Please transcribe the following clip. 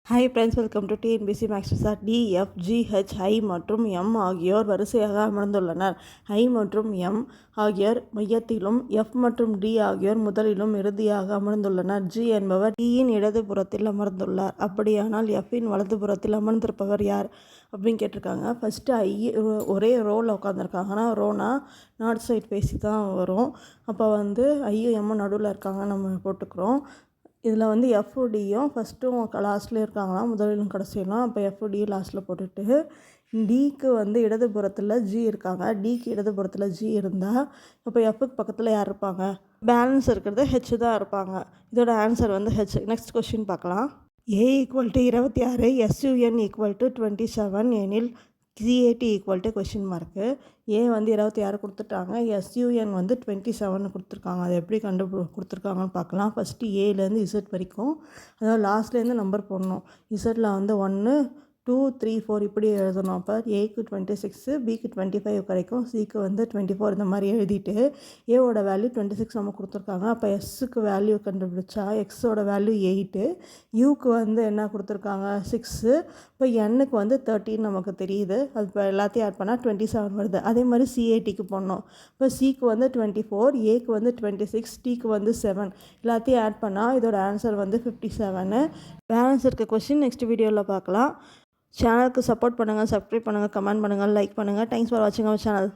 Hi friends, welcome to TNPSC maths sir. T, F, G, H, I மற்றும் M ஆகியோர் வரிசையாக அமர்ந்துள்ளனர். ஐ மற்றும் M ஆகியோர் மையத்திலும், எஃப் மற்றும் டி ஆகியோர் முதலிலும் இறுதியாக அமர்ந்துள்ளனர். ஜி என்பவர் டியின் இடதுபுறத்தில் அமர்ந்துள்ளார். அப்படியானால் எஃப்பின் வலதுபுறத்தில் அமர்ந்திருப்பவர் யார் அப்படின்னு கேட்டிருக்காங்க. ஃபஸ்ட்டு ஐ ஒரே ரோவில் உட்காந்துருக்காங்க. ஆனால் ரோனா நார்த் சைட் பேசி தான் வரும். அப்போ ஐயும் எம்மும் நடுவில் இருக்காங்க நம்ம போட்டுக்கிறோம். இதில் எஃப்டியும் ஃபஸ்ட்டும் லாஸ்ட்லேயும் இருக்காங்களா, முதலிலும் கடைசியெல்லாம். அப்போ எஃப்டி லாஸ்ட்டில் போட்டுட்டு டிக்கு இடதுபுறத்தில் ஜி இருக்காங்க. டிக்கு இடதுபுறத்தில் ஜி இருந்தால் இப்போ எஃப்க்கு பக்கத்தில் யார் இருப்பாங்க? பேலன்ஸ் இருக்கிறது ஹெச் தான் இருப்பாங்க. இதோட ஆன்சர் ஹெச். நெக்ஸ்ட் கொஸ்டின் பார்க்கலாம். A equal to 26, SUN equal to 27 எனில் CAT equal to question mark. A 26 கொடுத்துட்டாங்க, எஸ்யூஎன் 27 கொடுத்துருக்காங்க. அது எப்படி கொடுத்துருக்காங்கன்னு பார்க்கலாம். ஃபஸ்ட்டு ஏலேருந்து இசட் வரைக்கும், அதாவது லாஸ்ட்லேருந்து நம்பர் போடணும். இசட்டில் 1 2 3 4 இப்படி எழுதணும். அப்போ ஏக்கு 26, பிக்கு 25 கிடைக்கும், சிக்கு 24 இந்த மாதிரி எழுதிட்டு ஏவோட வேல்யூ 26 நம்ம கொடுத்துருக்காங்க. அப்போ எஸ்ஸுக்கு வேல்யூ கண்டுபிடிச்சா எக்ஸோட வேல்யூ 8, யூக்கு என்ன கொடுத்துருக்காங்க 6, இப்போ எண்ணுக்கு 13 நமக்கு தெரியுது. அது இப்போ எல்லாத்தையும் ஆட் பண்ணால் 27 வருது. அதே மாதிரி சிஏடிக்கு போடணும். இப்போ சிக்கு 24, ஏக்கு 26, டிக்கு 7, எல்லாத்தையும் ஆட் பண்ணால் இதோட ஆன்சர் 57. பேலன்ஸ் இருக்க கொஸ்டின் நெக்ஸ்ட் வீடியோவில் பார்க்கலாம். சேனலுக்கு சப்போர்ட் பண்ணுங்கள், சப்ஸ்கிரைப் பண்ணுங்கள், கமெண்ட் பண்ணுங்கள், லைக் பண்ணுங்கள். தேங்க்ஸ் ஃபார் வாட்சிங் அவர் சேனல்.